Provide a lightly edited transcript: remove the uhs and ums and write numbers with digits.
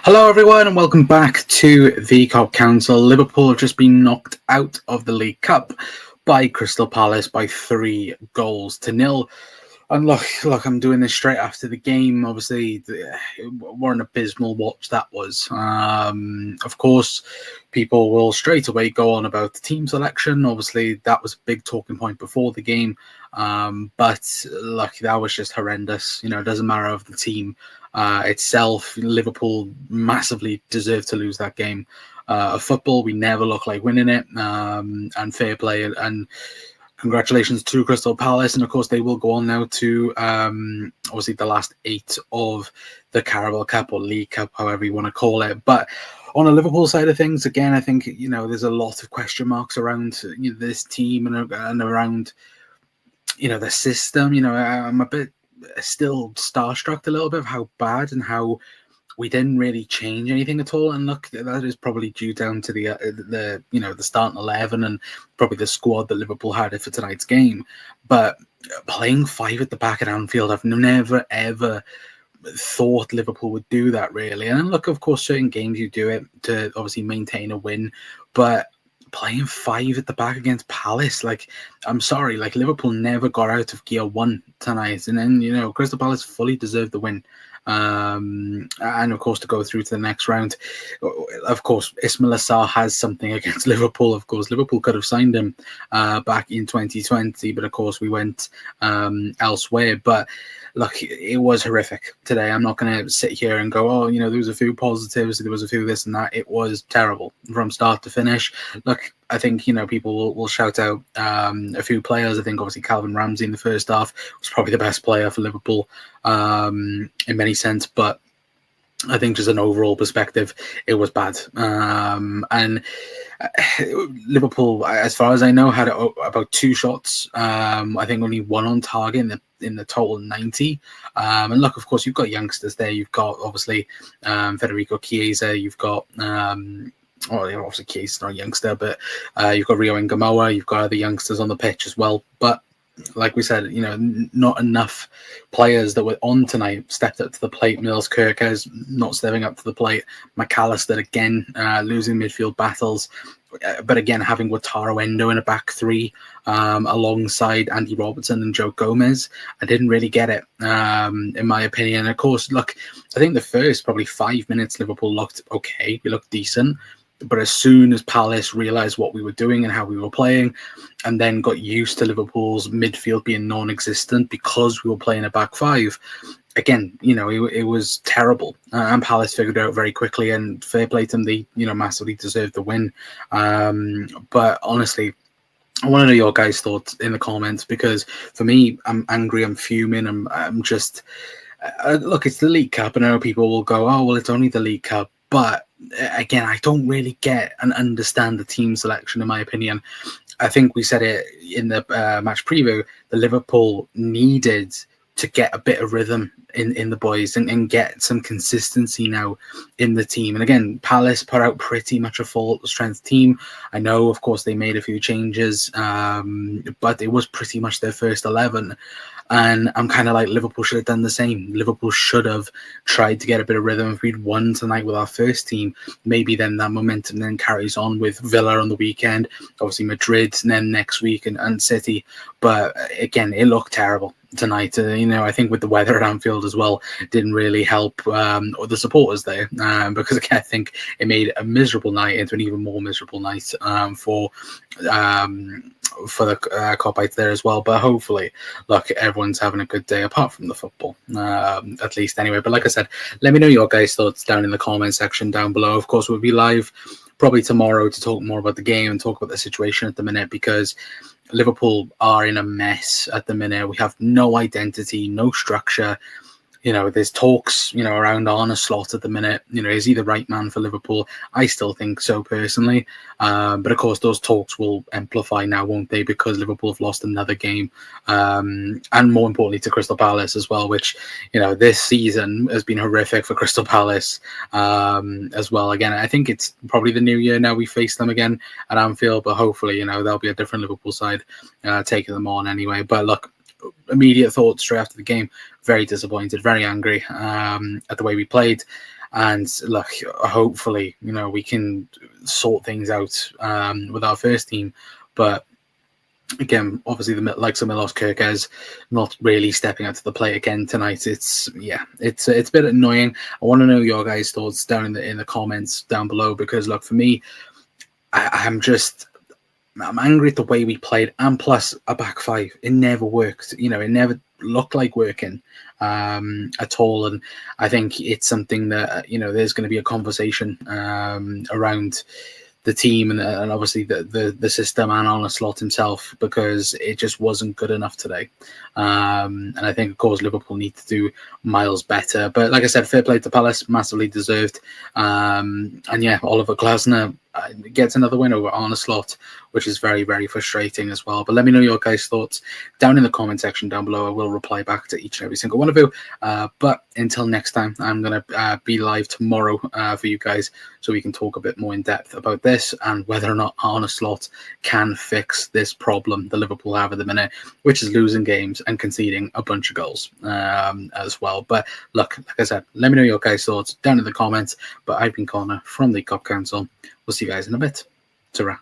Hello everyone and welcome back to the Cop Council. Liverpool have just been knocked out of the League Cup by Crystal Palace by 3-0. And look, I'm doing this straight after the game. Obviously, what an abysmal watch that was. Of course, people will straight away go on about the team selection. Obviously, that was a big talking point before the game. But look, that was just horrendous. It doesn't matter of the team itself. Liverpool massively deserved to lose that game. Of football, we never look like winning it. And fair play and congratulations to Crystal Palace, and of course they will go on now to obviously the last 8 of the Carabao Cup or League Cup, however you want to call it. But on the Liverpool side of things, again, I think there's a lot of question marks around this team and around the system. I'm a bit still starstruck a little bit of how bad and how we didn't really change anything at all. And look, that is probably due down to the starting 11 and probably the squad that Liverpool had for tonight's game. But playing 5 at the back at Anfield, I've never ever thought Liverpool would do that, really. And look, of course, certain games you do it to obviously maintain a win, but playing 5 at the back against Palace, I'm sorry, Liverpool never got out of gear 1 tonight. And then, Crystal Palace fully deserved the win. And of course to go through to the next round. Of course, Ismail Assar has something against Liverpool. Of course, Liverpool could have signed him back in 2020, but of course we went elsewhere. But look, it was horrific today. I'm not going to sit here and go, there was a few positives, there was a few this and that. It was terrible from start to finish. Look, I think, people will shout out a few players. I think obviously Calvin Ramsey in the first half was probably the best player for Liverpool in many sense, but I think just an overall perspective, it was bad. And Liverpool, as far as I know, had about 2 shots. I think only 1 on target in the total 90. And look, of course, you've got youngsters there. You've got obviously Federico Chiesa. You've got obviously Chiesa's not a youngster, but you've got Rio Ngamoa. You've got other youngsters on the pitch as well. But like we said, not enough players that were on tonight stepped up to the plate. Mills Kirkers not stepping up to the plate. McAllister again losing midfield battles. But again, having Wataru Endo in a back 3 alongside Andy Robertson and Joe Gomez, I didn't really get it, in my opinion. Of course, look, I think the first probably 5 minutes, Liverpool looked okay. We looked decent. But as soon as Palace realised what we were doing and how we were playing, and then got used to Liverpool's midfield being non-existent because we were playing a back 5, again, it was terrible. And Palace figured it out very quickly, and fair play to them, they, massively deserved the win. But honestly, I want to know your guys' thoughts in the comments, because for me, I'm angry, I'm fuming, I'm just... look, it's the League Cup, and I know people will go, oh, well, it's only the League Cup. But again, I don't really get and understand the team selection, in my opinion. I think we said it in the match preview, the Liverpool needed to get a bit of rhythm in the boys and get some consistency now in the team. And again, Palace put out pretty much a full strength team. I know, of course, they made a few changes, but it was pretty much their first 11. And I'm kind of like, Liverpool should have done the same. Liverpool should have tried to get a bit of rhythm. If we'd won tonight with our first team, maybe then that momentum then carries on with Villa on the weekend, obviously Madrid, and then next week and City. But again, it looked terrible tonight. I think with the weather at Anfield as well, didn't really help the supporters there, because again, I think it made a miserable night into an even more miserable night for the Copites there as well. But hopefully, look, everyone's having a good day apart from the football, at least anyway. But like I said, let me know your guys' thoughts down in the comment section down below. Of course, we'll be live probably tomorrow to talk more about the game and talk about the situation at the minute, because Liverpool are in a mess at the minute. We have no identity, no structure. There's talks, around Arne Slot at the minute. Is he the right man for Liverpool? I still think so, personally. But of course, those talks will amplify now, won't they? Because Liverpool have lost another game. And more importantly, to Crystal Palace as well, which, this season has been horrific for Crystal Palace as well. Again, I think it's probably the new year now we face them again at Anfield. But hopefully, there'll be a different Liverpool side taking them on anyway. But look, immediate thoughts straight after the game: very disappointed, very angry at the way we played. And look, hopefully, we can sort things out with our first team. But again, obviously, the likes of Milos Kerkez not really stepping out to the plate again tonight. It's a bit annoying. I want to know your guys' thoughts down in the comments down below, because look, for me, I'm angry at the way we played, and plus a back five. It never worked. It never looked like working at all. And I think it's something that there's going to be a conversation around the team and obviously the system and Arne Slot himself, because it just wasn't good enough today. And I think, of course, Liverpool need to do miles better. But like I said, fair play to Palace, massively deserved. And yeah, Oliver Glasner gets another win over Arne Slot, which is very, very frustrating as well. But let me know your guys' thoughts down in the comment section down below. I will reply back to each and every single one of you. But until next time, I'm going to be live tomorrow for you guys, so we can talk a bit more in depth about this and whether or not Arne Slot can fix this problem that Liverpool have at the minute, which is losing games and conceding a bunch of goals as well. But look, like I said, let me know your guys' thoughts down in the comments. But I've been Connor from the Cop Council. We'll see you guys in a bit. Ta-ra.